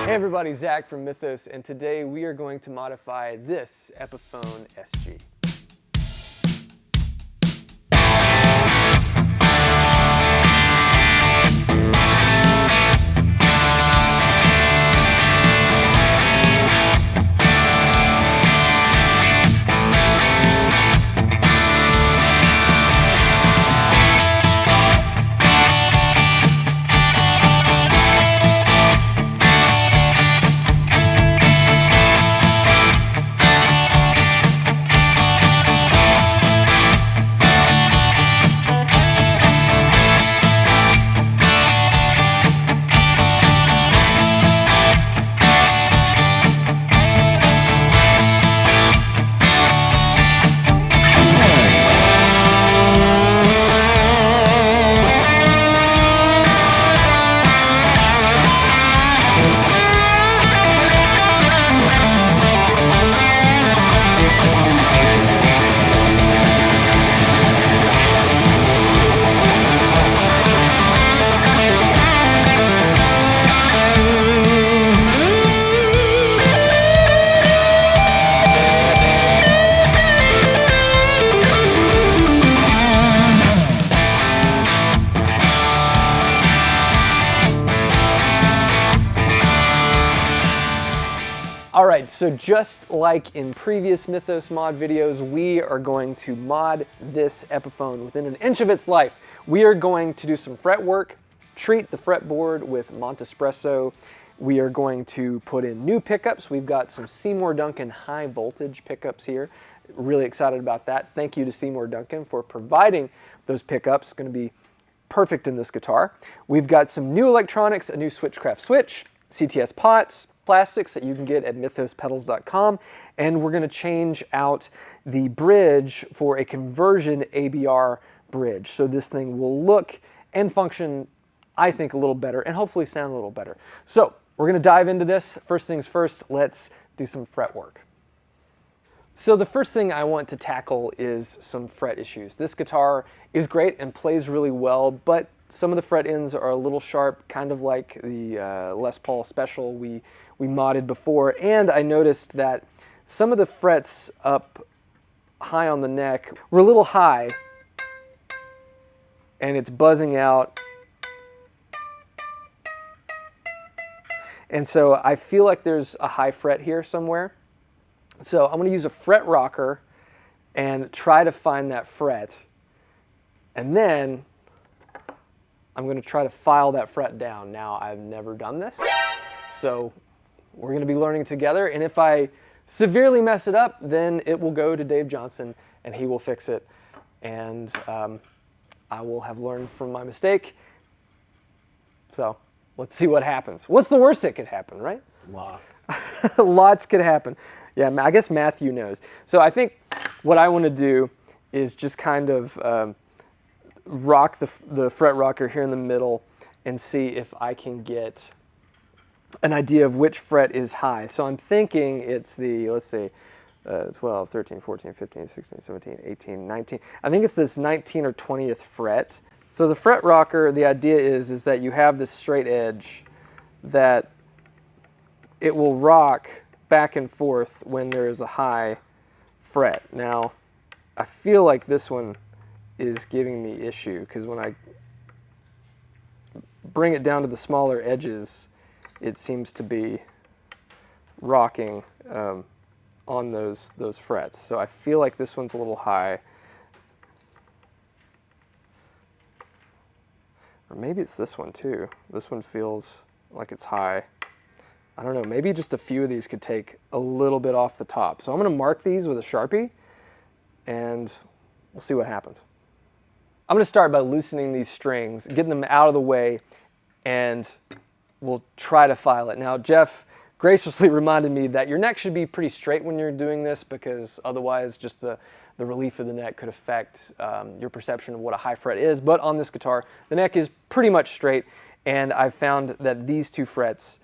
Hey everybody, Zach from Mythos, and today we are going to modify this Epiphone SG. Alright, so just like in previous Mythos mod videos, we are going to mod this Epiphone within an inch of its life. We are going to do some fretwork, treat the fretboard with Monty. We are going to put in new pickups. We've got some Seymour Duncan high voltage pickups here. Really excited about that. Thank you to Seymour Duncan for providing those pickups. Going to be perfect in this guitar. We've got some new electronics, a new Switchcraft switch, CTS pots, plastics that you can get at mythospedals.com, and we're going to change out the bridge for a conversion ABR bridge. So this thing will look and function, I think, a little better and hopefully sound a little better. So we're going to dive into this. First things first, let's do some fretwork. So the first thing I want to tackle is some fret issues. This guitar is great and plays really well, but some of the fret ends are a little sharp, kind of like the Les Paul Special we modded before, and I noticed that some of the frets up high on the neck were a little high, and it's buzzing out. And so I feel like there's a high fret here somewhere. So I'm going to use a fret rocker and try to find that fret, and then I'm going to try to file that fret down. Now, I've never done this, so we're going to be learning together, and if I severely mess it up, then it will go to Dave Johnson, and he will fix it, and I will have learned from my mistake. So let's see what happens. What's the worst that could happen, right? Lots. Lots could happen. Yeah, I guess Matthew knows. So I think what I want to do is just kind of rock the fret rocker here in the middle and see if I can get an idea of which fret is high. So I'm thinking it's the, let's see, 12, 13, 14, 15, 16, 17, 18, 19. I think it's this 19 or 20th fret. So the fret rocker, the idea is that you have this straight edge that it will rock back and forth when there is a high fret. Now, I feel like this one is giving me issue because when I bring it down to the smaller edges, it seems to be rocking on those frets. So I feel like this one's a little high. Or maybe it's this one too. This one feels like it's high. I don't know, maybe just a few of these could take a little bit off the top. So I'm going to mark these with a Sharpie, and we'll see what happens. I'm going to start by loosening these strings, getting them out of the way, and we'll try to file it. Now, Jeff graciously reminded me that your neck should be pretty straight when you're doing this, because otherwise just the relief of the neck could affect your perception of what a high fret is. But on this guitar, the neck is pretty much straight, and I've found that these two frets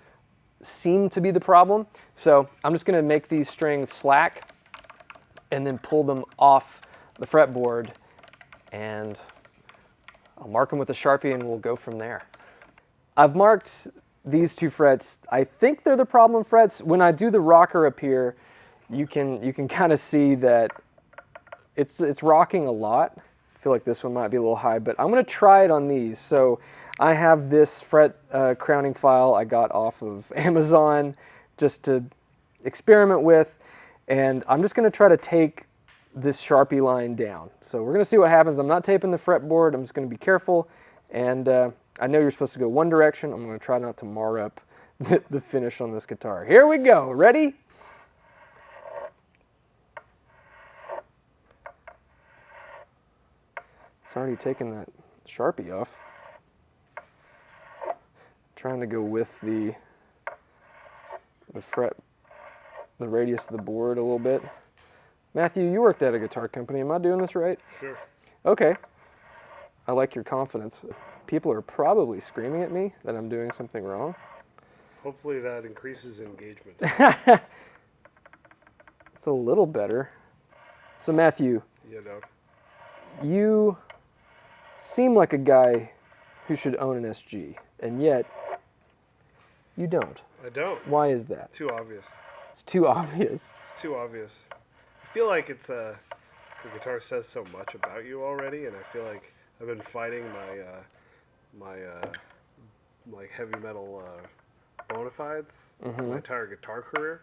seem to be the problem. So I'm just going to make these strings slack and then pull them off the fretboard, and I'll mark them with a Sharpie and we'll go from there. I've marked these two frets, I think they're the problem frets. When I do the rocker up here, you can kind of see that it's rocking a lot. I feel like this one might be a little high, but I'm going to try it on these. So I have this fret crowning file I got off of Amazon just to experiment with, and I'm just going to try to take this Sharpie line down. So we're going to see what happens. I'm not taping the fretboard. I'm just going to be careful, and I know you're supposed to go one direction. I'm going to try not to mar up the finish on this guitar. Here we go. Ready? It's already taken that Sharpie off. Trying to go with the fret, the radius of the board a little bit. Matthew, you worked at a guitar company. Am I doing this right? Sure. Okay. I like your confidence. People are probably screaming at me that I'm doing something wrong. Hopefully that increases engagement. It's a little better. So Matthew, you seem like a guy who should own an SG, and yet you don't. I don't. Why is that? Too obvious. It's too obvious. It's too obvious. I feel like it's the guitar says so much about you already, and I feel like I've been fighting my like heavy metal bona fides my entire guitar career.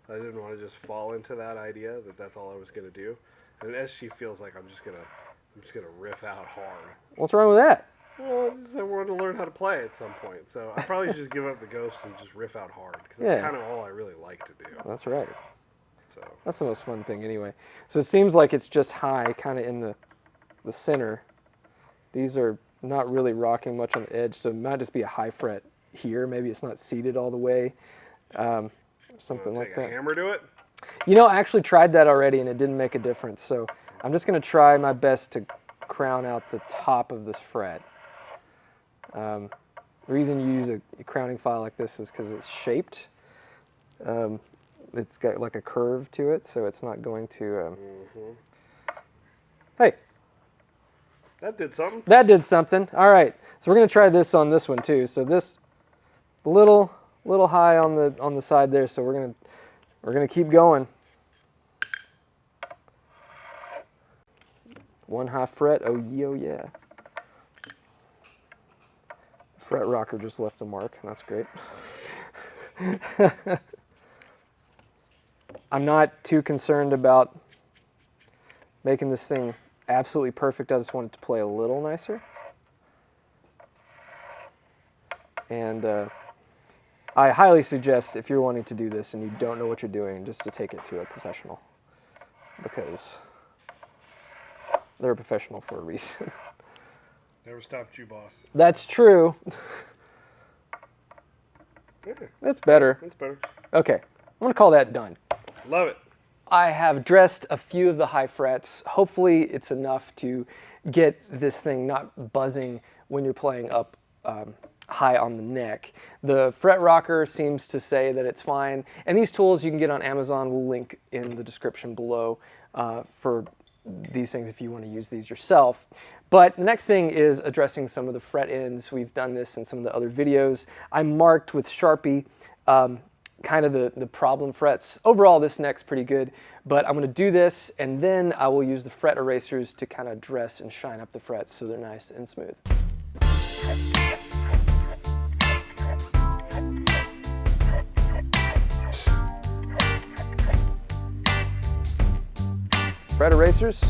I didn't want to just fall into that idea that that's all I was going to do. And an SG feels like I'm just gonna riff out hard. What's wrong with that? Well, I wanted to learn how to play at some point, so I probably should just give up the Ghost and just riff out hard, because that's kind of all I really like to do. That's right. So that's the most fun thing anyway. So it seems like it's just high, kind of in the center. These are not really rocking much on the edge, so it might just be a high fret here. Maybe it's not seated all the way, something like that. Take a hammer to it? You know, I actually tried that already, and it didn't make a difference. So I'm just going to try my best to crown out the top of this fret. The reason you use a crowning file like this is because it's shaped. It's got like a curve to it, so it's not going to... Hey! That did something. That did something. All right, so we're going to try this on this one too. So this little high on the side there, so we're gonna keep going. One high fret, oh yeah, oh yeah. Fret rocker just left a mark, and that's great. I'm not too concerned about making this thing absolutely perfect. I just want it to play a little nicer. And I highly suggest, if you're wanting to do this and you don't know what you're doing, just to take it to a professional, because they're a professional for a reason. Never stopped you, boss. That's true. Yeah, That's better. that's better. Okay, I'm gonna call that done. Love it. I have dressed a few of the high frets. Hopefully it's enough to get this thing not buzzing when you're playing up high on the neck. The fret rocker seems to say that it's fine. And these tools you can get on Amazon. We'll link in the description below for these things if you want to use these yourself. But the next thing is addressing some of the fret ends. We've done this in some of the other videos. I marked with Sharpie kind of the problem frets. Overall, this neck's pretty good, but I'm going to do this, and then I will use the fret erasers to kind of dress and shine up the frets so they're nice and smooth. Fret erasers.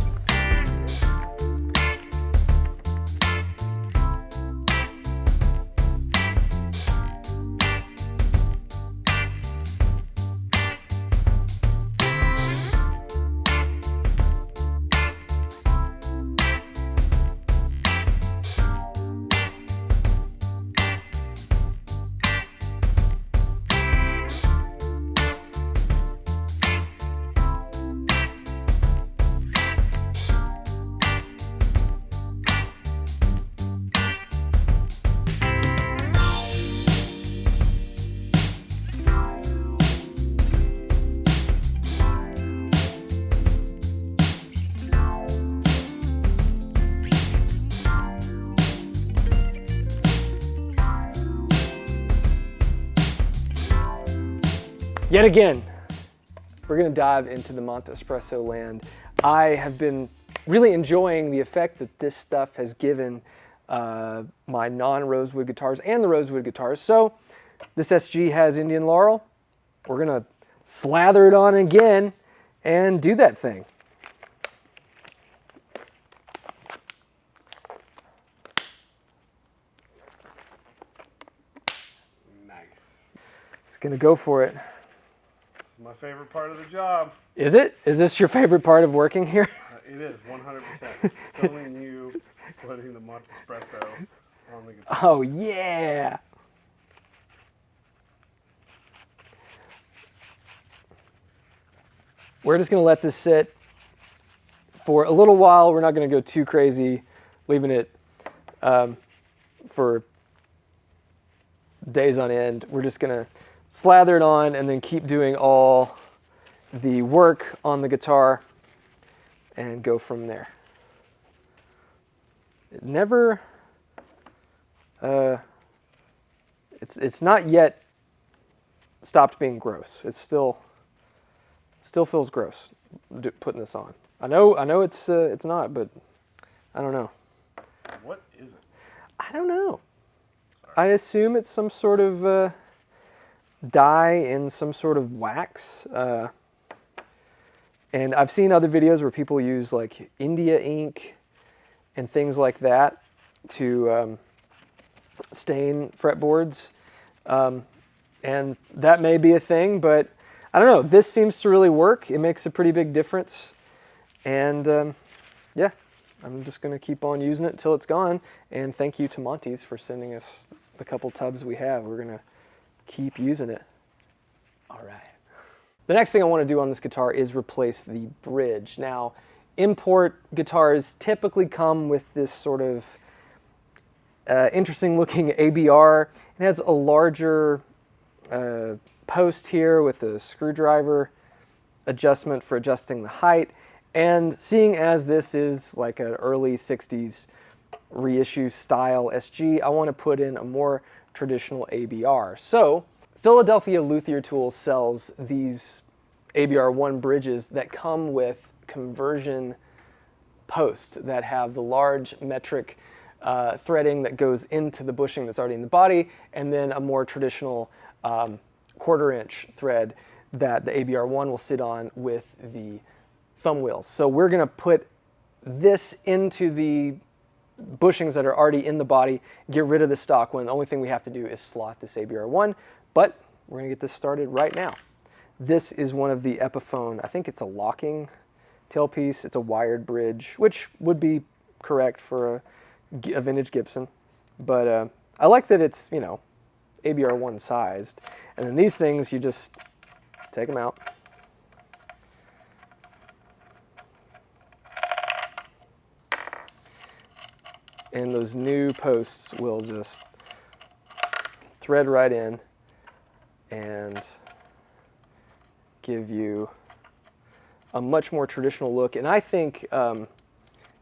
Yet again, we're gonna dive into the Montespresso land. I have been really enjoying the effect that this stuff has given my non-rosewood guitars and the rosewood guitars. So this SG has Indian Laurel. We're gonna slather it on again and do that thing. Nice. It's gonna go for it. This is my favorite part of the job. Is it? Is this your favorite part of working here? It is, 100%. Filming you, putting the Montespresso on the guitar. Oh yeah! We're just gonna let this sit for a little while. We're not gonna go too crazy, leaving it for days on end. We're just gonna slather it on and then keep doing all the work on the guitar and go from there. It never, it's not yet stopped being gross. It's still feels gross putting this on. I know it's not, but I don't know. What is it? I don't know. I assume it's some sort of dye in some sort of wax. And I've seen other videos where people use like India ink and things like that to stain fretboards. And that may be a thing, but I don't know. This seems to really work. It makes a pretty big difference. And yeah, I'm just going to keep on using it until it's gone. And thank you to Monty's for sending us the couple tubs we have. We're going to keep using it. All right. The next thing I want to do on this guitar is replace the bridge. Now, import guitars typically come with this sort of interesting looking ABR. It has a larger post here with a screwdriver adjustment for adjusting the height. And seeing as this is like an early 60s reissue style SG, I want to put in a more traditional ABR. So Philadelphia Luthier Tools sells these ABR1 bridges that come with conversion posts that have the large metric threading that goes into the bushing that's already in the body, and then a more traditional 1/4 inch thread that the ABR1 will sit on with the thumb wheels. So we're going to put this into the bushings that are already in the body, get rid of the stock one. The only thing we have to do is slot this ABR1, but we're going to get this started right now. This is one of the Epiphone, I think it's a locking tailpiece. It's a wired bridge, which would be correct for a vintage Gibson. But I like that it's, you know, ABR1 sized. And then these things, you just take them out. And those new posts will just thread right in and give you a much more traditional look. And I think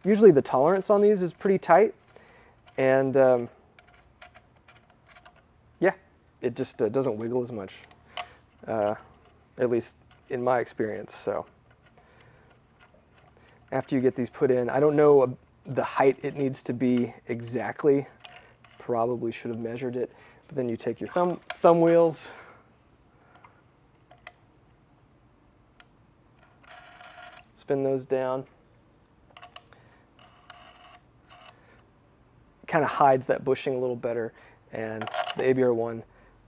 usually the tolerance on these is pretty tight. And yeah, it just doesn't wiggle as much, at least in my experience. So after you get these put in, I don't know the height it needs to be exactly. Probably should have measured it. But then you take your thumb wheels, spin those down. Kind of hides that bushing a little better, and the ABR1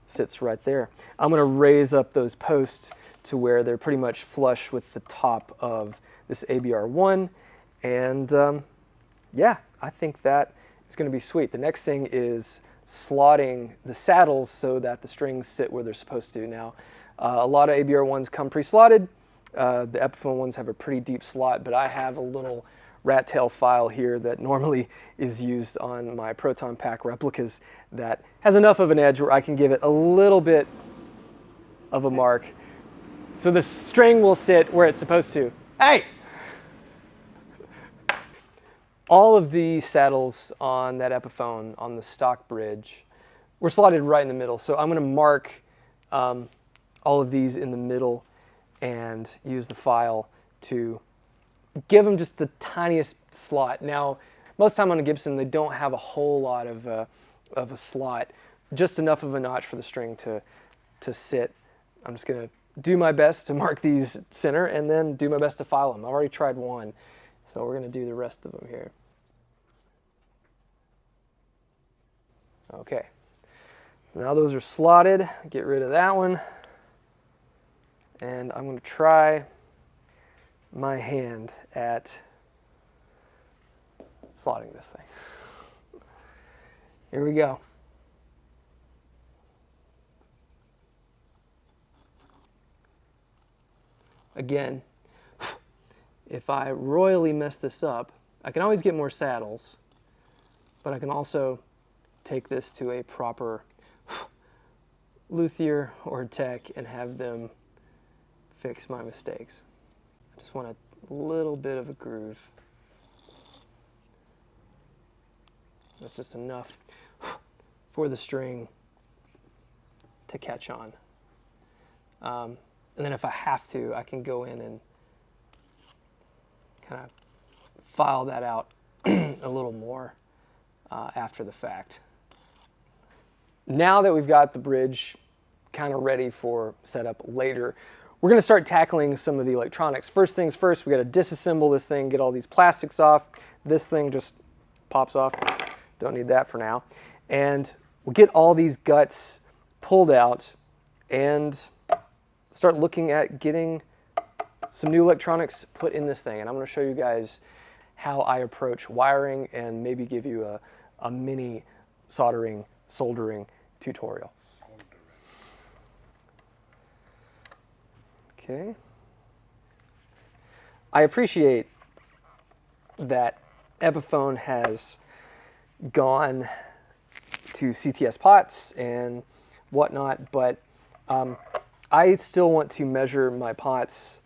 sits right there. I'm going to raise up those posts to where they're pretty much flush with the top of this ABR1, and yeah, I think that is going to be sweet. The next thing is slotting the saddles so that the strings sit where they're supposed to. Now, a lot of ABR1s come pre-slotted. The Epiphone ones have a pretty deep slot, but I have a little rat tail file here that normally is used on my Proton Pack replicas that has enough of an edge where I can give it a little bit of a mark so the string will sit where it's supposed to. Hey! All of the saddles on that Epiphone, on the stock bridge, were slotted right in the middle. So I'm going to mark all of these in the middle and use the file to give them just the tiniest slot. Now, most time on a Gibson, they don't have a whole lot of a slot, just enough of a notch for the string to sit. I'm just gonna do my best to mark these center and then do my best to file them. I've already tried one, so we're gonna do the rest of them here. Okay, so now those are slotted. Get rid of that one. And I'm gonna try my hand at slotting this thing. Here we go. Again, if I royally mess this up, I can always get more saddles, but I can also take this to a proper luthier or tech and have them fix my mistakes. I just want a little bit of a groove. That's just enough for the string to catch on. And then if I have to, I can go in and kind of file that out a little more after the fact. Now that we've got the bridge kind of ready for setup later, we're going to start tackling some of the electronics. First things first, we got to disassemble this thing, get all these plastics off. This thing just pops off. Don't need that for now. And we'll get all these guts pulled out and start looking at getting some new electronics put in this thing. And I'm going to show you guys how I approach wiring and maybe give you a mini soldering tutorial. Okay. I appreciate that Epiphone has gone to CTS pots and whatnot, but I still want to measure my pots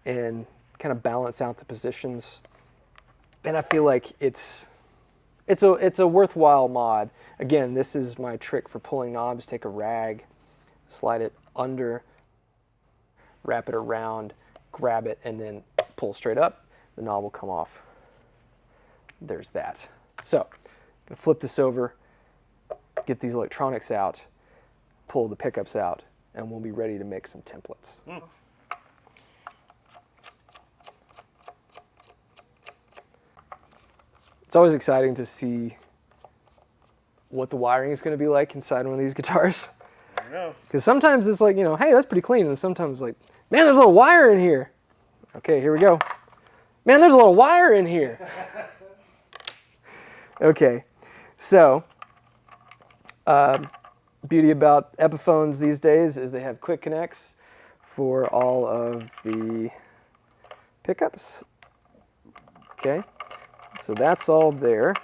and kind of balance out the positions. And I feel like it's a worthwhile mod. Again, this is my trick for pulling knobs. Take a rag, slide it under, wrap it around, grab it, and then pull straight up. The knob will come off. There's that. So, I'm gonna flip this over, get these electronics out, pull the pickups out, and we'll be ready to make some templates. It's always exciting to see what the wiring is going to be like inside one of these guitars. I know. Because sometimes it's like, you know, hey, that's pretty clean. And sometimes like, man, there's a little wire in here. Okay, here we go. Man, there's a little wire in here. Okay, so beauty about Epiphones these days is they have quick connects for all of the pickups. Okay, so that's all there.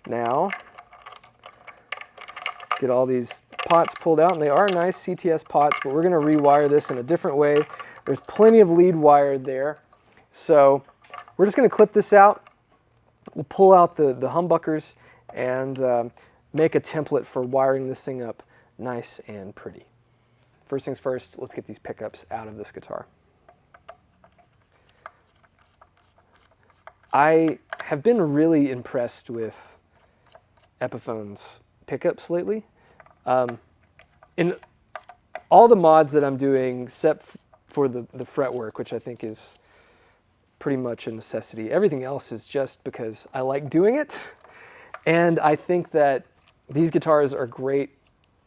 Now, get all these pots pulled out, and they are nice CTS pots, but we're going to rewire this in a different way. There's plenty of lead wire there, so we're just going to clip this out. We'll pull out the humbuckers and make a template for wiring this thing up nice and pretty. First things first, let's get these pickups out of this guitar. I have been really impressed with Epiphone's pickups lately. In all the mods that I'm doing, except for the fretwork, which I think is pretty much a necessity, everything else is just because I like doing it. And I think that these guitars are great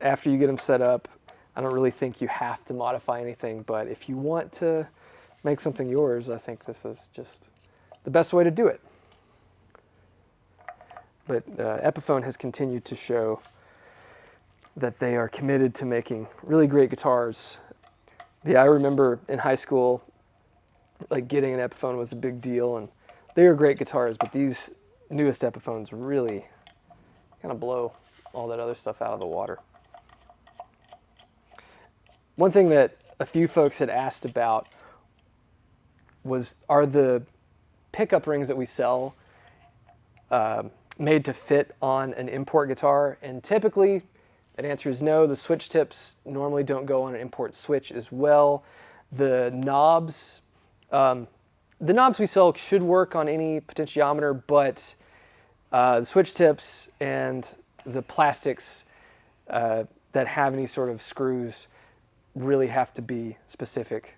after you get them set up. I don't really think you have to modify anything, but if you want to make something yours, I think this is just the best way to do it. But Epiphone has continued to show that they are committed to making really great guitars. Yeah, I remember in high school, like getting an Epiphone was a big deal, and they were great guitars, but these newest Epiphones really kind of blow all that other stuff out of the water. One thing that a few folks had asked about was, are the pickup rings that we sell made to fit on an import guitar? And typically That answer is no. The switch tips normally don't go on an import switch as well. The knobs we sell should work on any potentiometer, but the switch tips and the plastics that have any sort of screws really have to be specific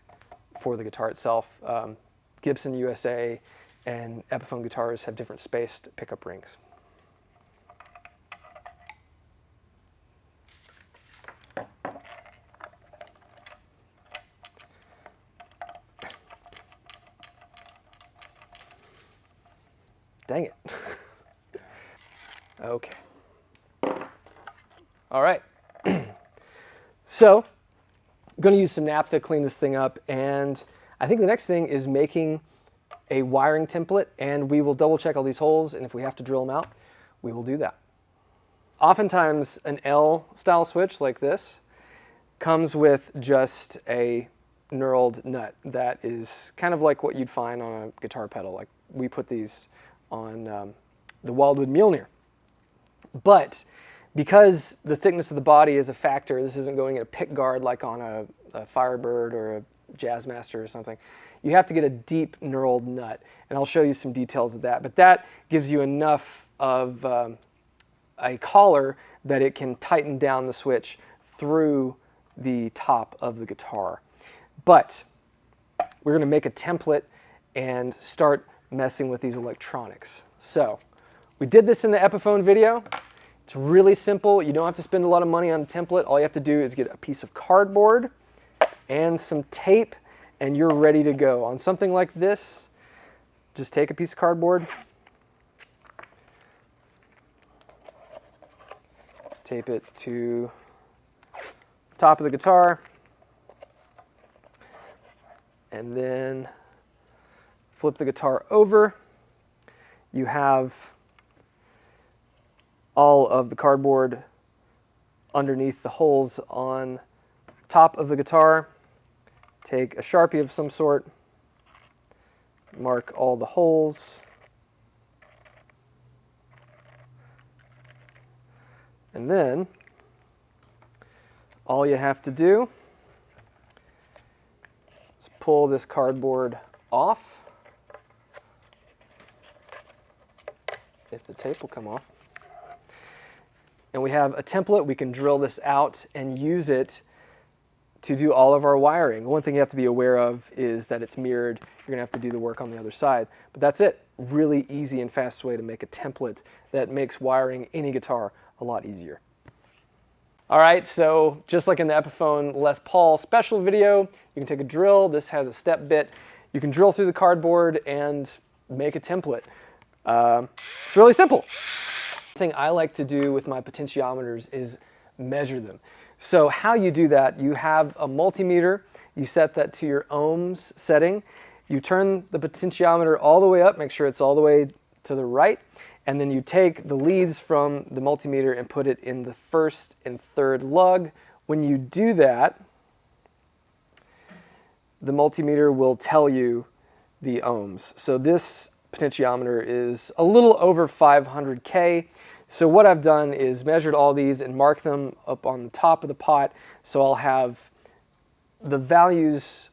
for the guitar itself. Gibson USA and Epiphone guitars have different spaced pickup rings. Dang it. Okay. All right. So, I'm going to use some naphtha to clean this thing up, and I think the next thing is making a wiring template, and we will double check all these holes, and if we have to drill them out, we will do that. Oftentimes, an L style switch like this comes with just a knurled nut that is kind of like what you'd find on a guitar pedal. Like we put these on the Wildwood Mjolnir. But because the thickness of the body is a factor, this isn't going in a pick guard like on a Firebird or a Jazzmaster or something. You have to get a deep knurled nut, and I'll show you some details of that. But that gives you enough of a collar that it can tighten down the switch through the top of the guitar. But we're going to make a template and start messing with these electronics. So we did this in the Epiphone video. It's really simple. You don't have to spend a lot of money on a template. All you have to do is get a piece of cardboard and some tape, and you're ready to go. On something like this, just take a piece of cardboard, tape it to the top of the guitar, and then flip the guitar over. You have all of the cardboard underneath the holes on top of the guitar. Take a Sharpie of some sort, mark all the holes, and then all you have to do is pull this cardboard off, if the tape will come off. And we have a template. We can drill this out and use it to do all of our wiring. One thing you have to be aware of is that it's mirrored. You're going to have to do the work on the other side. But that's it. Really easy and fast way to make a template that makes wiring any guitar a lot easier. All right, so just like in the Epiphone Les Paul special video, you can take a drill. This has a step bit. You can drill through the cardboard and make a template. It's really simple. The thing I like to do with my potentiometers is measure them. So how you do that, you have a multimeter, you set that to your ohms setting, you turn the potentiometer all the way up, make sure it's all the way to the right, and then you take the leads from the multimeter and put it in the first and third lug. When you do that, the multimeter will tell you the ohms. So this potentiometer is a little over 500K. So what I've done is measured all these and marked them up on the top of the pot. So I'll have the values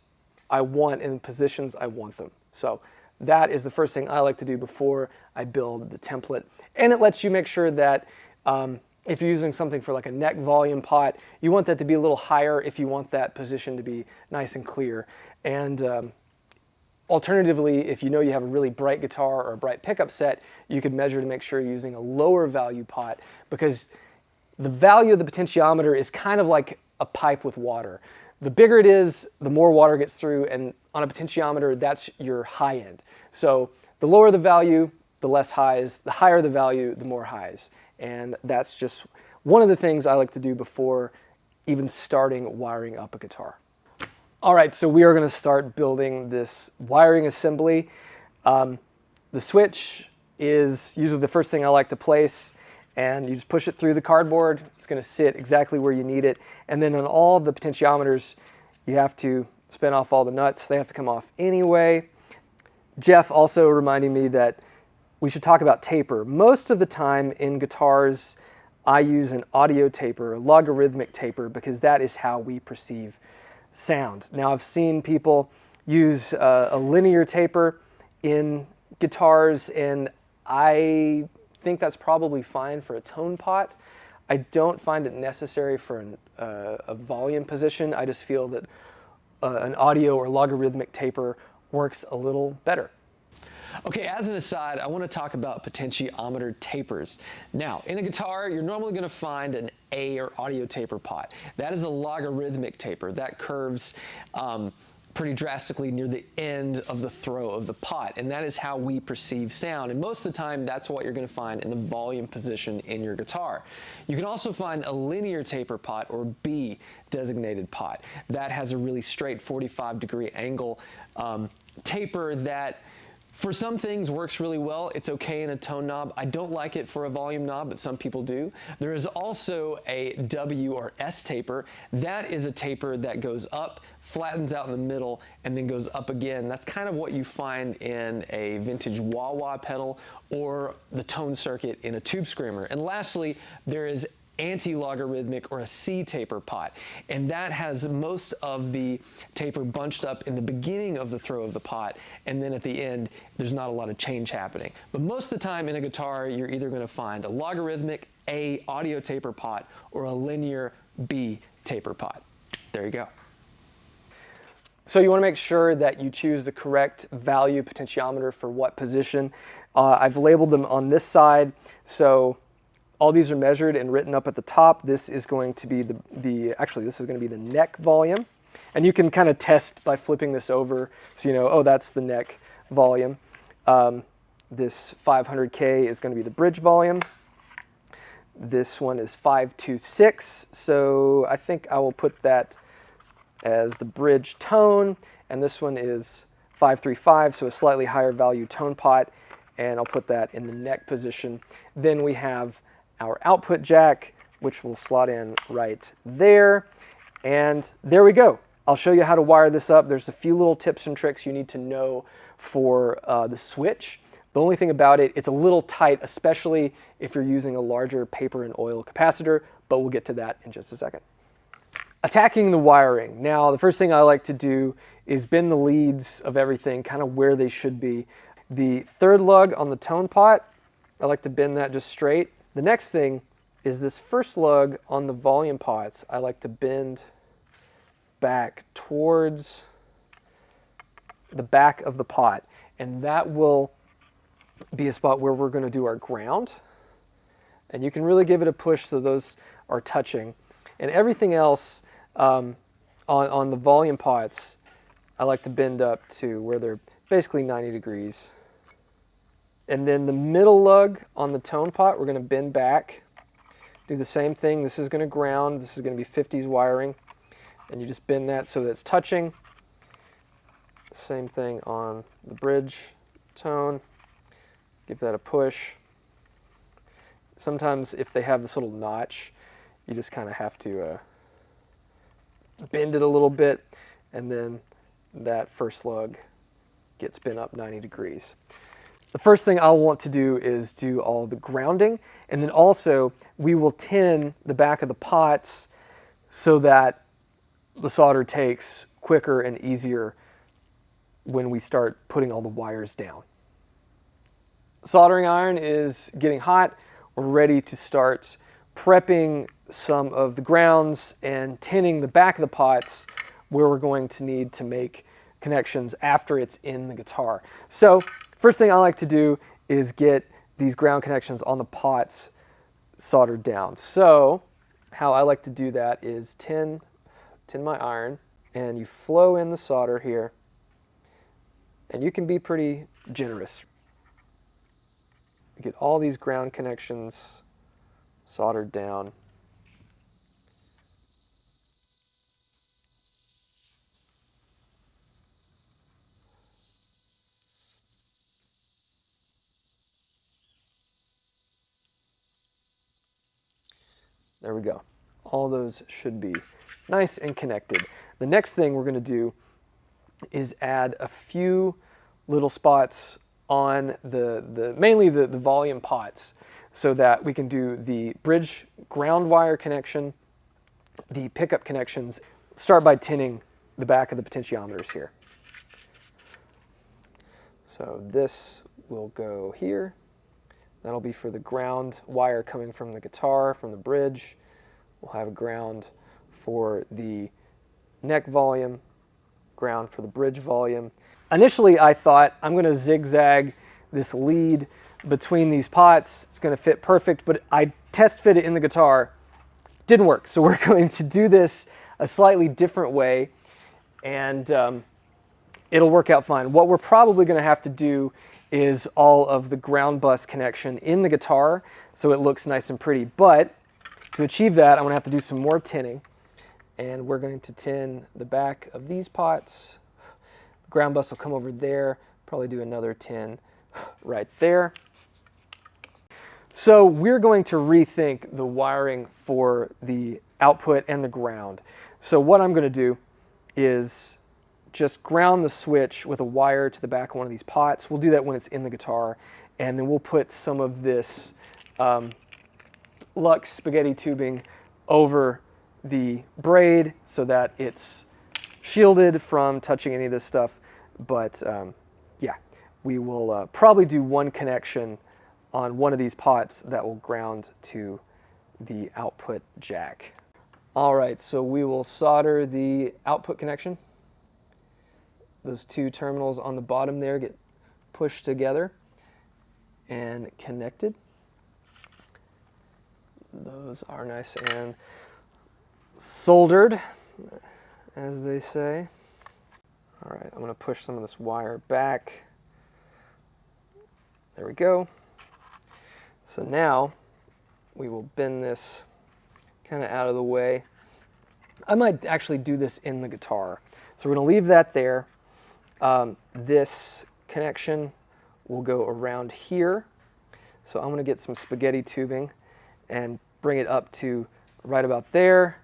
I want in the positions I want them. So that is the first thing I like to do before I build the template. And it lets you make sure that if you're using something for like a neck volume pot, you want that to be a little higher if you want that position to be nice and clear. And alternatively, if you know you have a really bright guitar or a bright pickup set, you could measure to make sure you're using a lower value pot, because the value of the potentiometer is kind of like a pipe with water. The bigger it is, the more water gets through, and on a potentiometer, that's your high end. So the lower the value, the less highs. The higher the value, the more highs. And that's just one of the things I like to do before even starting wiring up a guitar. All right, so we are going to start building this wiring assembly. The switch is usually the first thing I like to place, and you just push it through the cardboard. It's going to sit exactly where you need it. And then on all the potentiometers, you have to spin off all the nuts. They have to come off anyway. Jeff also reminding me that we should talk about taper. Most of the time in guitars, I use an audio taper, a logarithmic taper, because that is how we perceive sound. Now, I've seen people use a linear taper in guitars, and I think that's probably fine for a tone pot. I don't find it necessary for a volume position. I just feel that an audio or logarithmic taper works a little better. Okay, as an aside, I want to talk about potentiometer tapers. Now, in a guitar, you're normally going to find an A or audio taper pot. That is a logarithmic taper. That curves pretty drastically near the end of the throw of the pot, and that is how we perceive sound. And most of the time, that's what you're going to find in the volume position in your guitar. You can also find a linear taper pot or B designated pot. That has a really straight 45-degree angle taper that for some things works really well. It's okay in a tone knob. I don't like it for a volume knob, but some people do. There is also a W or S taper. That is a taper that goes up, flattens out in the middle, and then goes up again. That's kind of what you find in a vintage wah-wah pedal or the tone circuit in a tube screamer. And lastly, there is anti-logarithmic or a C taper pot, and that has most of the taper bunched up in the beginning of the throw of the pot, and then at the end there's not a lot of change happening. But most of the time in a guitar you're either going to find a logarithmic A audio taper pot or a linear B taper pot. There you go. So you want to make sure that you choose the correct value potentiometer for what position. I've labeled them on this side, so all these are measured and written up at the top. This is going to be actually this is going to be the neck volume. And you can kind of test by flipping this over so you know, oh, that's the neck volume. This 500K is going to be the bridge volume. This one is 526, so I think I will put that as the bridge tone. And this one is 535, so a slightly higher value tone pot. And I'll put that in the neck position. Then we have our output jack, which will slot in right there. And there we go. I'll show you how to wire this up. There's a few little tips and tricks you need to know for the switch. The only thing about it, it's a little tight, especially if you're using a larger paper and oil capacitor, but we'll get to that in just a second. Attacking the wiring. Now, the first thing I like to do is bend the leads of everything kind of where they should be. The third lug on the tone pot, I like to bend that just straight. The next thing is this first lug on the volume pots. I like to bend back towards the back of the pot, and that will be a spot where we're going to do our ground. And you can really give it a push so those are touching. And everything else on the volume pots, I like to bend up to where they're basically 90 degrees. And then the middle lug on the tone pot, we're going to bend back, do the same thing. This is going to ground. This is going to be 50s wiring. And you just bend that so that it's touching. Same thing on the bridge tone. Give that a push. Sometimes if they have this little notch, you just kind of have to bend it a little bit, and then that first lug gets bent up 90 degrees. The first thing I'll want to do is do all the grounding, and then also we will tin the back of the pots so that the solder takes quicker and easier when we start putting all the wires down. Soldering iron is getting hot. We're ready to start prepping some of the grounds and tinning the back of the pots where we're going to need to make connections after it's in the guitar. So first thing I like to do is get these ground connections on the pots soldered down. So how I like to do that is tin my iron, and you flow in the solder here, and you can be pretty generous. Get all these ground connections soldered down. There we go. All those should be nice and connected. The next thing we're going to do is add a few little spots on mainly the volume pots. so that we can do the bridge ground wire connection, the pickup connections. Start by tinning the back of the potentiometers here. So this will go here. That'll be for the ground wire coming from the guitar, from the bridge. We'll have a ground for the neck volume, ground for the bridge volume. Initially, I thought I'm going to zigzag this lead between these pots. It's going to fit perfect, but I test fit it in the guitar. Didn't work. So we're going to do this a slightly different way, and it'll work out fine. What we're probably going to have to do is all of the ground bus connection in the guitar so it looks nice and pretty. But to achieve that, I'm going to have to do some more tinning. And we're going to tin the back of these pots. The ground bus will come over there. Probably do another tin right there. So we're going to rethink the wiring for the output and the ground. So what I'm going to do is just ground the switch with a wire to the back of one of these pots. We'll do that when it's in the guitar. And then we'll put some of this Lux spaghetti tubing over the braid so that it's shielded from touching any of this stuff. But yeah, we will probably do one connection on one of these pots that will ground to the output jack. All right, so we will solder the output connection. Those two terminals on the bottom there get pushed together and connected. Those are nice and soldered, as they say. All right, I'm going to push some of this wire back. There we go. So now we will bend this kind of out of the way. I might actually do this in the guitar. So we're going to leave that there. This connection will go around here. So I'm going to get some spaghetti tubing and bring it up to right about there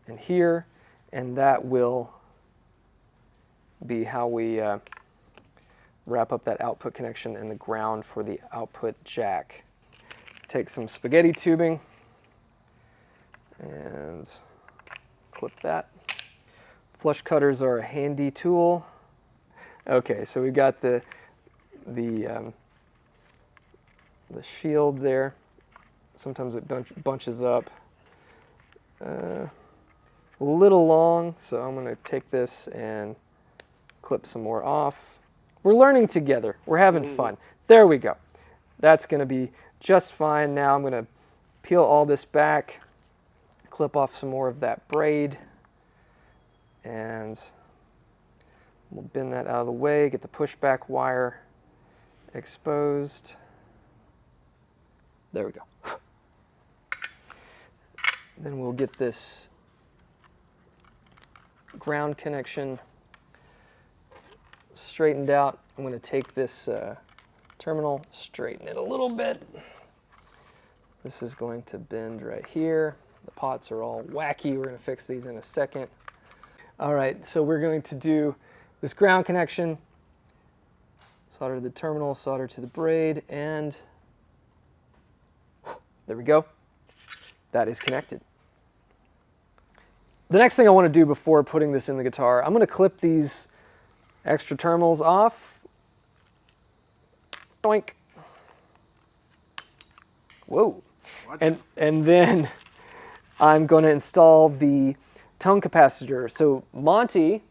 and here, and that will be how we wrap up that output connection and the ground for the output jack. Take some spaghetti tubing and clip that. Flush cutters are a handy tool. Okay, so we've got the shield there. Sometimes it bunches up. A little long, so I'm going to take this and clip some more off. We're learning together. We're having fun. There we go. That's going to be just fine. Now I'm going to peel all this back, clip off some more of that braid, and we'll bend that out of the way, get the pushback wire exposed. There we go. Then we'll get this ground connection straightened out. I'm going to take this terminal, straighten it a little bit. This is going to bend right here. The pots are all wacky. We're going to fix these in a second. All right, so we're going to do this ground connection, solder to the terminal, solder to the braid, and there we go. That is connected. The next thing I want to do before putting this in the guitar, I'm going to clip these extra terminals off. Doink. Whoa. And then I'm going to install the tone capacitor. So Monty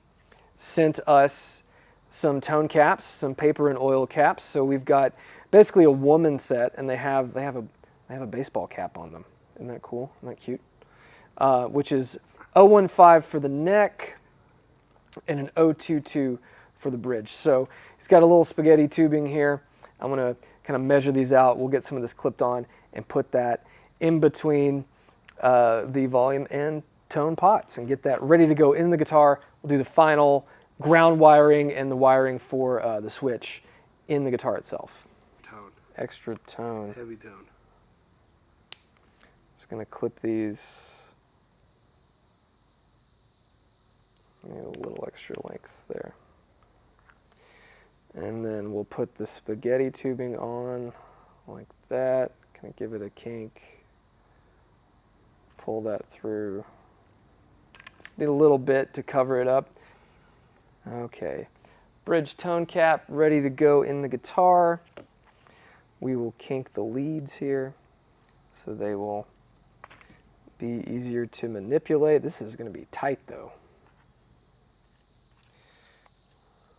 sent us some tone caps, some paper and oil caps. So we've got basically a woman set, and they have a baseball cap on them. Isn't that cool? Isn't that cute? Which is 015 for the neck and an 022 for the bridge. So he's got a little spaghetti tubing here. I'm going to kind of measure these out. We'll get some of this clipped on and put that in between the volume and tone pots and get that ready to go in the guitar. We'll do the final ground wiring and the wiring for the switch in the guitar itself. Tone. Extra tone. Heavy tone. Just going to clip these. Need a little extra length there. And then we'll put the spaghetti tubing on like that, kind of give it a kink, pull that through. Just need a little bit to cover it up. Okay, bridge tone cap ready to go in the guitar. We will kink the leads here so they will be easier to manipulate. This is going to be tight though.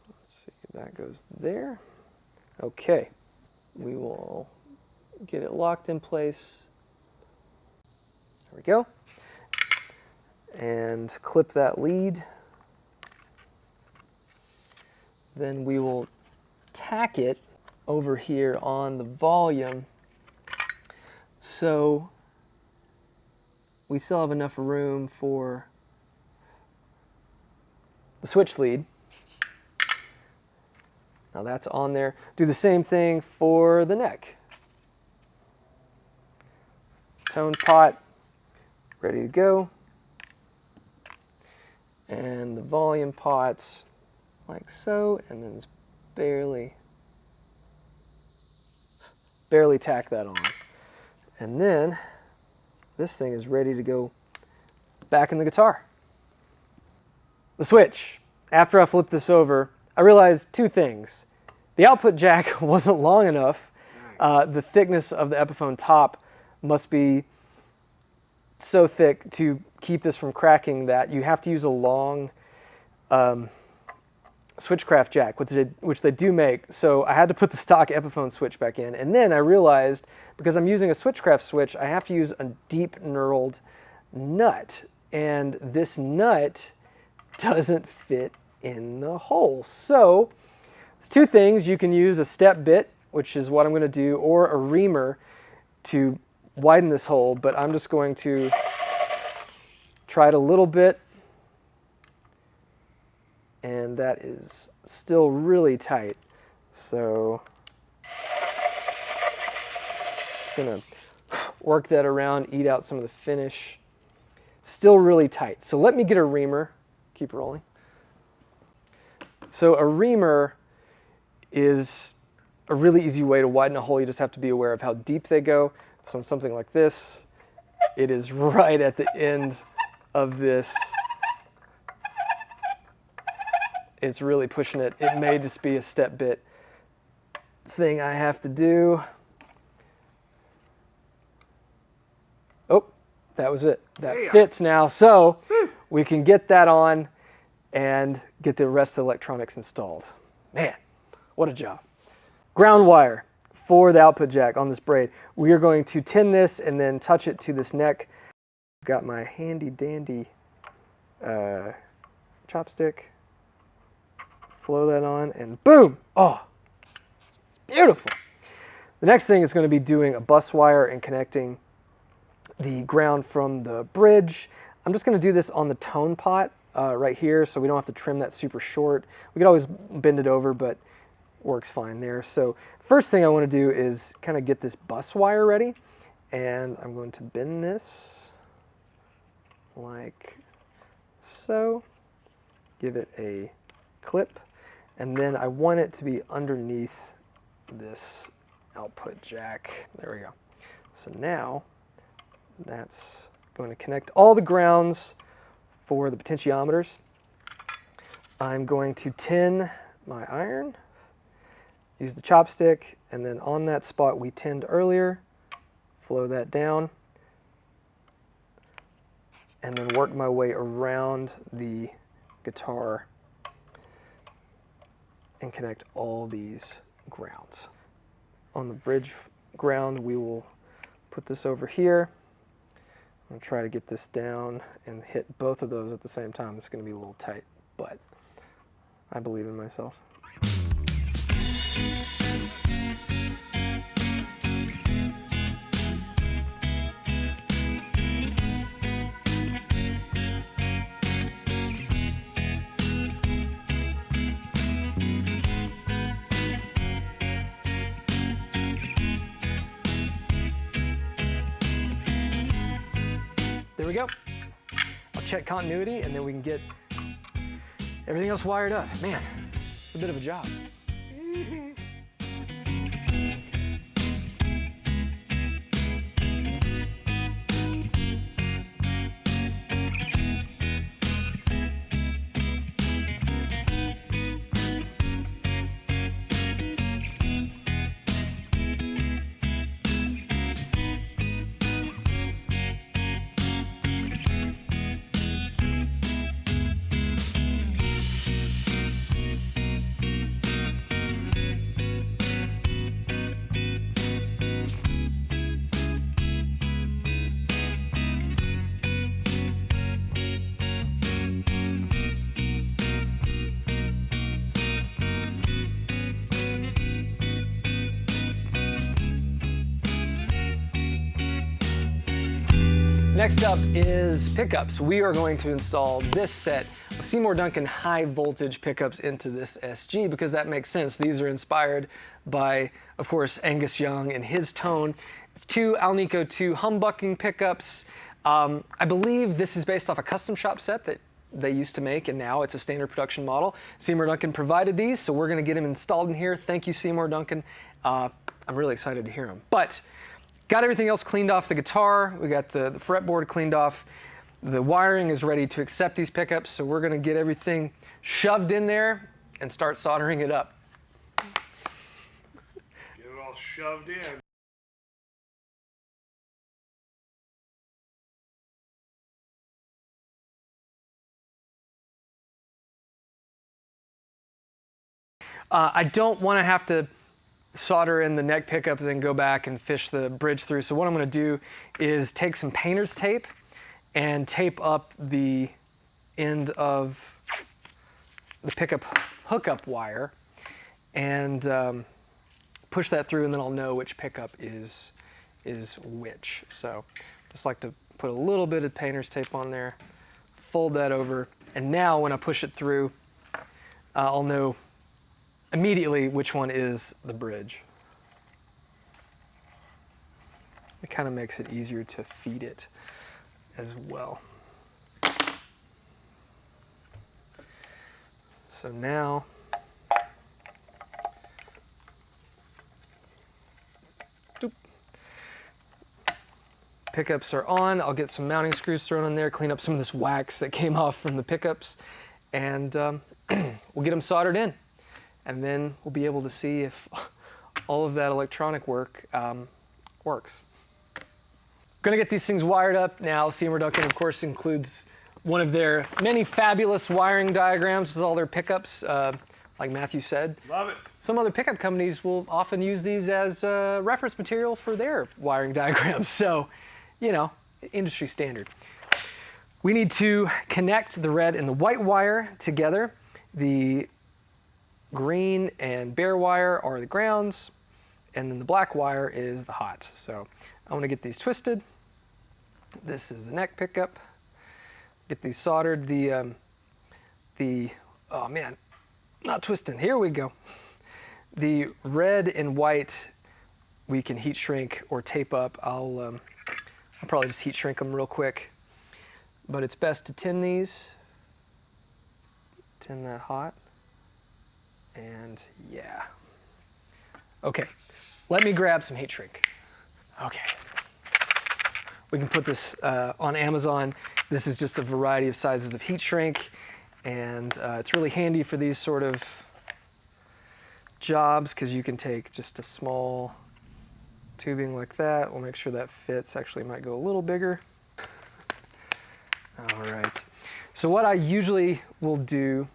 Let's see, that goes there. Okay, we will get it locked in place. There we go. And clip that lead. Then we will tack it over here on the volume so we still have enough room for the switch lead. Now that's on there. Do the same thing for the neck. Tone pot, ready to go. And the volume pots, like so, and then just barely tack that on. And then this thing is ready to go back in the guitar. The switch. After I flipped this over, I realized two things. The output jack wasn't long enough. The thickness of the Epiphone top must be so thick to keep this from cracking that you have to use a long switchcraft jack, which they do make. So I had to put the stock Epiphone switch back in. And then I realized, because I'm using a switchcraft switch, I have to use a deep knurled nut. And this nut doesn't fit in the hole. So there's two things. You can use a step bit, which is what I'm going to do, or a reamer to widen this hole. But I'm just going to try it a little bit. And that is still really tight. So just gonna work that around, eat out some of the finish. Still really tight. So let me get a reamer. Keep rolling. So a reamer is a really easy way to widen a hole. You just have to be aware of how deep they go. So on something like this, it is right at the end of this. It's really pushing it. It may just be a step bit thing I have to do. Oh, that was it. That fits now. So we can get that on and get the rest of the electronics installed. Man, what a job. Ground wire for the output jack on this braid. We are going to tin this and then touch it to this neck. I've got my handy dandy chopstick. Flow that on and boom! Oh, it's beautiful. The next thing is going to be doing a bus wire and connecting the ground from the bridge. I'm just going to do this on the tone pot right here, so we don't have to trim that super short. We could always bend it over, but works fine there. So first thing I want to do is kind of get this bus wire ready, and I'm going to bend this like so. Give it a clip. And then I want it to be underneath this output jack. There we go. So now that's going to connect all the grounds for the potentiometers. I'm going to tin my iron, use the chopstick, and then on that spot we tinned earlier, flow that down, and then work my way around the guitar and connect all these grounds. On the bridge ground, we will put this over here. I'm gonna try to get this down and hit both of those at the same time. It's gonna be a little tight, but I believe in myself. There we go. I'll check continuity and then we can get everything else wired up. Man, it's a bit of a job. Next up is pickups. We are going to install this set of Seymour Duncan high voltage pickups into this SG because that makes sense. These are inspired by, of course, Angus Young and his tone. It's two Alnico 2 humbucking pickups. I believe this is based off a custom shop set that they used to make, and now it's a standard production model. Seymour Duncan provided these, so we're gonna get them installed in here. Thank you, Seymour Duncan. I'm really excited to hear them. But got everything else cleaned off the guitar. We got the fretboard cleaned off. The wiring is ready to accept these pickups, so we're gonna get everything shoved in there and start soldering it up. Get it all shoved in. I don't want to have to solder in the neck pickup and then go back and fish the bridge through. So what I'm going to do is take some painter's tape and tape up the end of the pickup hookup wire and push that through, and then I'll know which pickup is which. So just like to put a little bit of painter's tape on there, fold that over, and now when I push it through, I'll know immediately which one is the bridge. It kind of makes it easier to feed it as well. So now, pickups are on. I'll get some mounting screws thrown in there, clean up some of this wax that came off from the pickups, and we'll get them soldered in. And then we'll be able to see if all of that electronic work works. Gonna get these things wired up now. Seymour Duncan, of course, includes one of their many fabulous wiring diagrams with all their pickups, like Matthew said. Love it. Some other pickup companies will often use these as reference material for their wiring diagrams. So, you know, industry standard. We need to connect the red and the white wire together. The green and bare wire are the grounds, and then the black wire is the hot. So I want to get these twisted. This is the neck pickup. Get these soldered. Oh man, not twisting. Here we go. The red and white we can heat shrink or tape up. I'll probably just heat shrink them real quick, but it's best to tin these. Tin that hot. And yeah. Okay, let me grab some heat shrink. Okay. We can put this on Amazon. This is just a variety of sizes of heat shrink, and it's really handy for these sort of jobs because you can take just a small tubing like that. We'll make sure that fits. Actually, might go a little bigger. All right. So what I usually will do,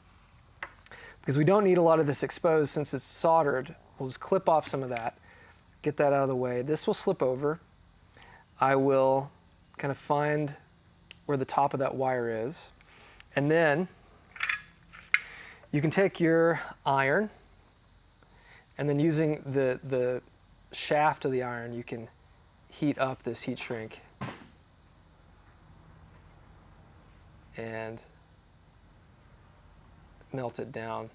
because we don't need a lot of this exposed since it's soldered, we'll just clip off some of that, get that out of the way. This will slip over. I will kind of find where the top of that wire is. And then you can take your iron, and then using the shaft of the iron, you can heat up this heat shrink and melt it down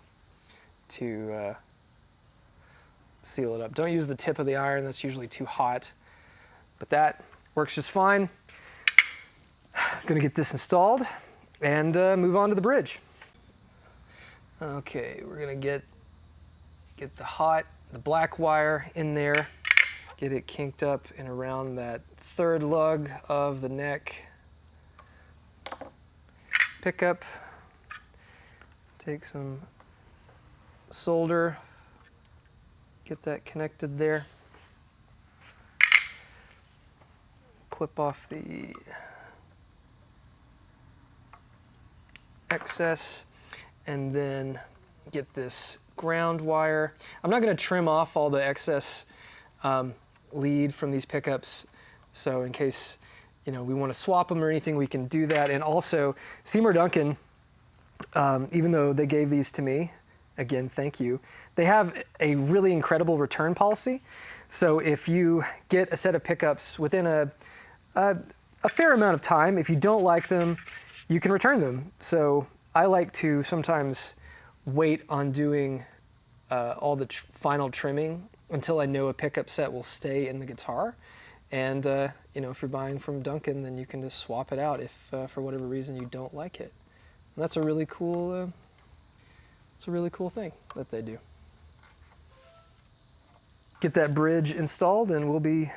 to seal it up. Don't use the tip of the iron, that's usually too hot, but that works just fine. Gonna get this installed and move on to the bridge. Okay, we're gonna get the black wire in there, get it kinked up and around that third lug of the neck pickup. Take some solder, get that connected there. Clip off the excess, and then get this ground wire. I'm not going to trim off all the excess lead from these pickups, so in case we want to swap them or anything, we can do that. And also, Seymour Duncan, even though they gave these to me, again, thank you, they have a really incredible return policy. So if you get a set of pickups within a a fair amount of time. If you don't like them, you can return them. So I like to sometimes wait on doing all the final trimming until I know a pickup set will stay in the guitar. And you know, if you're buying from Duncan, then you can just swap it out if for whatever reason you don't like it. And that's a really cool thing that they do. Get that bridge installed and we'll be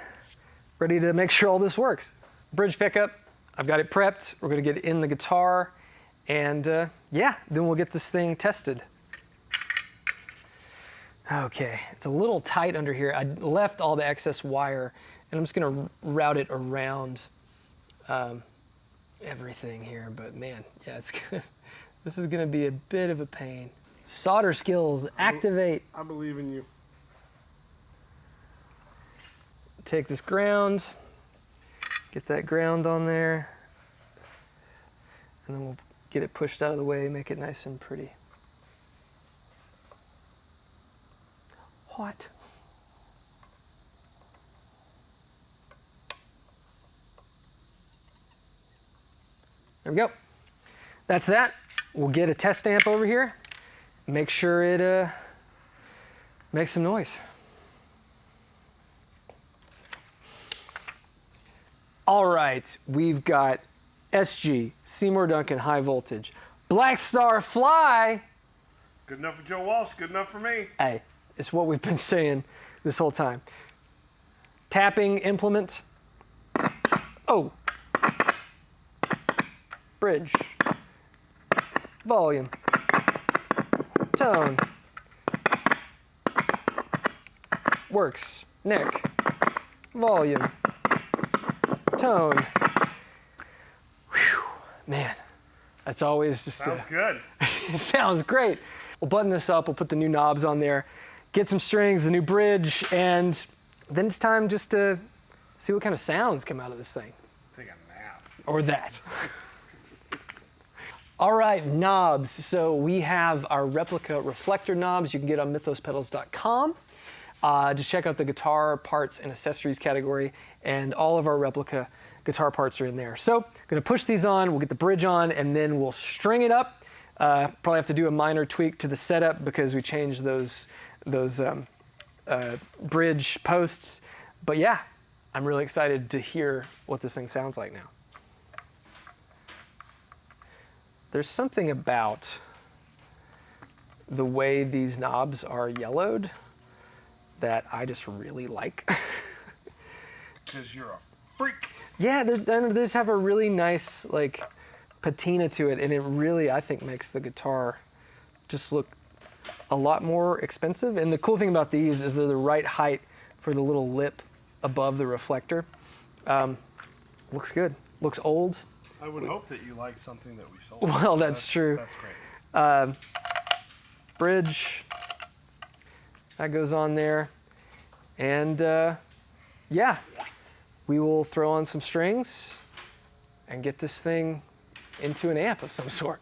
ready to make sure all this works. Bridge pickup, I've got it prepped. We're gonna get it in the guitar and yeah, then we'll get this thing tested. Okay, it's a little tight under here. I left all the excess wire and I'm just gonna route it around everything here, but man, yeah, this is gonna be a bit of a pain. Solder skills, activate. I believe in you. Take this ground, get that ground on there, and then we'll get it pushed out of the way, make it nice and pretty. What? There we go. That's that. We'll get a test amp over here, make sure it makes some noise. All right, we've got SG, Seymour Duncan high voltage, Black Star Fly. Good enough for Joe Walsh, good enough for me. Hey, it's what we've been saying this whole time. Tapping implement. Oh. Bridge. Volume. Tone. Works. Neck. Volume. Tone. Whew, man, that's always just sounds good. It sounds great. We'll button this up, we'll put the new knobs on there, get some strings, a new bridge, and then it's time just to see what kind of sounds come out of this thing. Take a nap. Or that. All right, knobs. So we have our replica reflector knobs you can get on mythospedals.com. Just check out the guitar parts and accessories category, and all of our replica guitar parts are in there. So I'm gonna push these on, we'll get the bridge on, and then we'll string it up. Probably have to do a minor tweak to the setup because we changed those bridge posts. But yeah, I'm really excited to hear what this thing sounds like now. There's something about the way these knobs are yellowed that I just really like. Because you're a freak. Yeah, they just have a really nice like patina to it, and it really, I think, makes the guitar just look a lot more expensive. And the cool thing about these is they're the right height for the little lip above the reflector. Looks good. Looks old. I would hope that you like something that we sold. Well, that's true. That's great. Bridge. That goes on there. And yeah, we will throw on some strings and get this thing into an amp of some sort.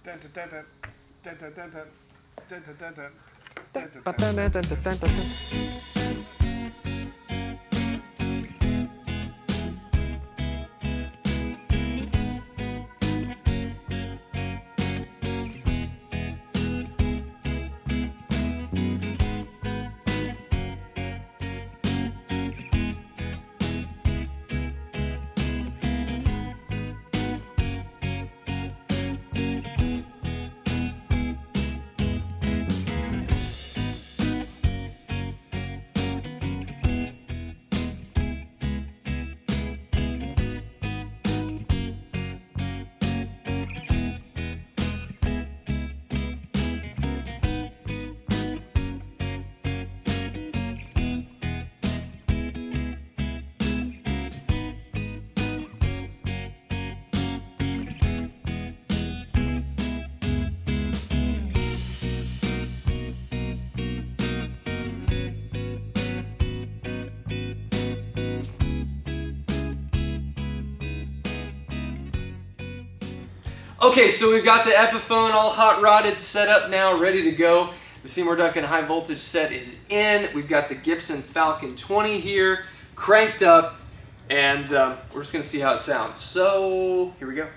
Okay, so we've got the Epiphone all hot rodded, set up now, ready to go. The Seymour Duncan high voltage set is in. We've got the Gibson Falcon 20 here, cranked up, And we're just going to see how it sounds. So, here we go.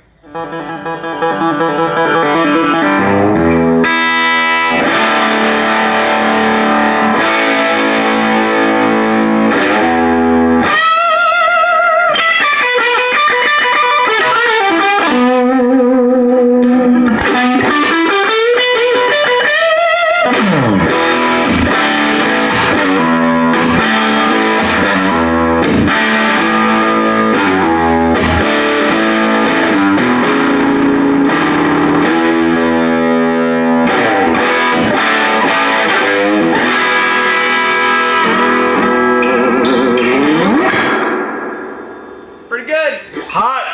Pretty good. Hot.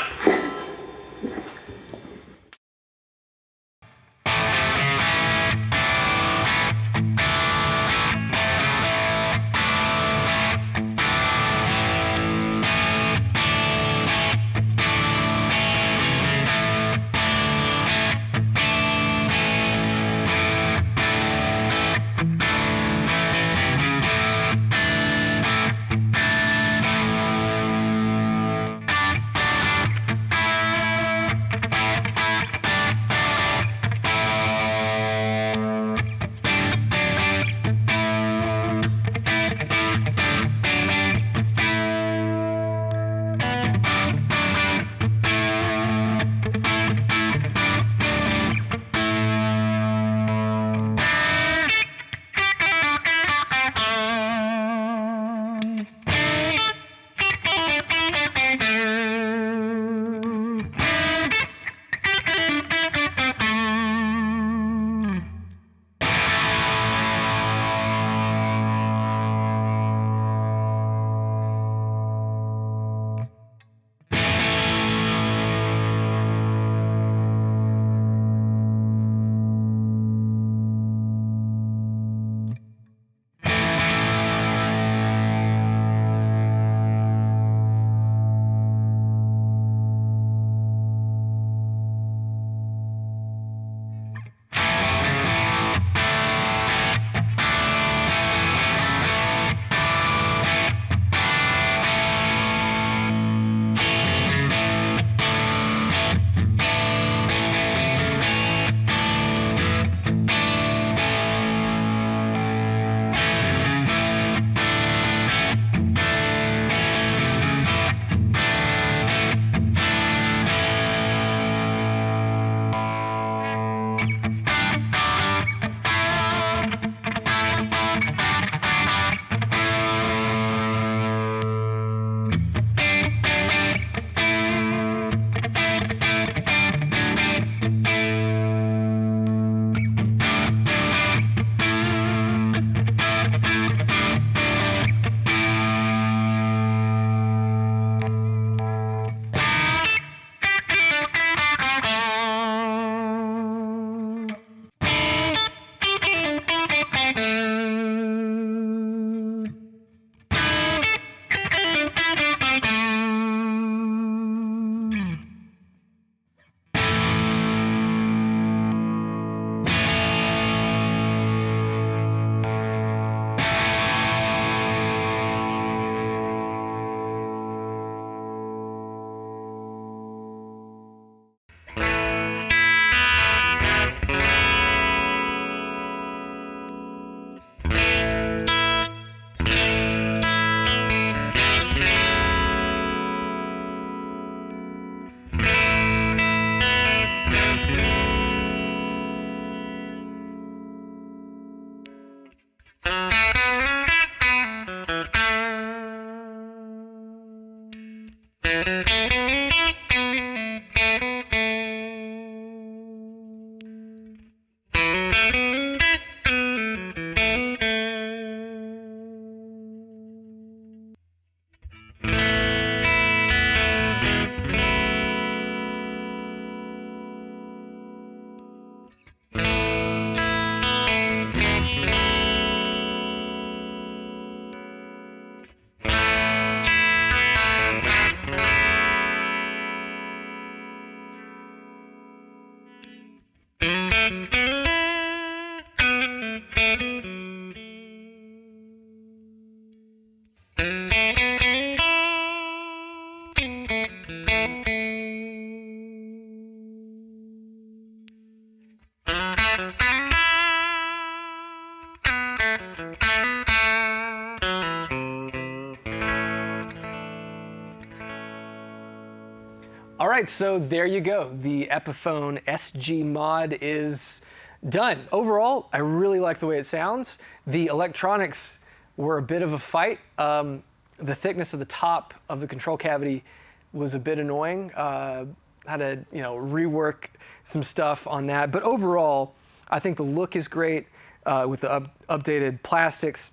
right, so there you go. The Epiphone SG mod is done. Overall, I really like the way it sounds. The electronics were a bit of a fight. The thickness of the top of the control cavity was a bit annoying. Had to, rework some stuff on that. But overall, I think the look is great with the updated plastics.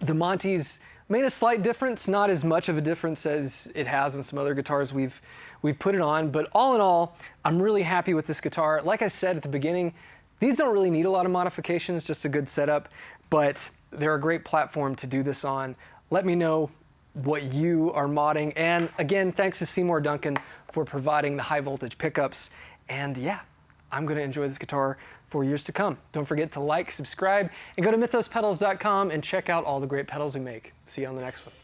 The Monty's made a slight difference, not as much of a difference as it has in some other guitars we've put it on. But all in all, I'm really happy with this guitar. Like I said at the beginning, these don't really need a lot of modifications, just a good setup. But they're a great platform to do this on. Let me know what you are modding. And again, thanks to Seymour Duncan for providing the high voltage pickups. And yeah, I'm gonna enjoy this guitar for years to come. Don't forget to like, subscribe, and go to mythospedals.com and check out all the great pedals we make. See you on the next one.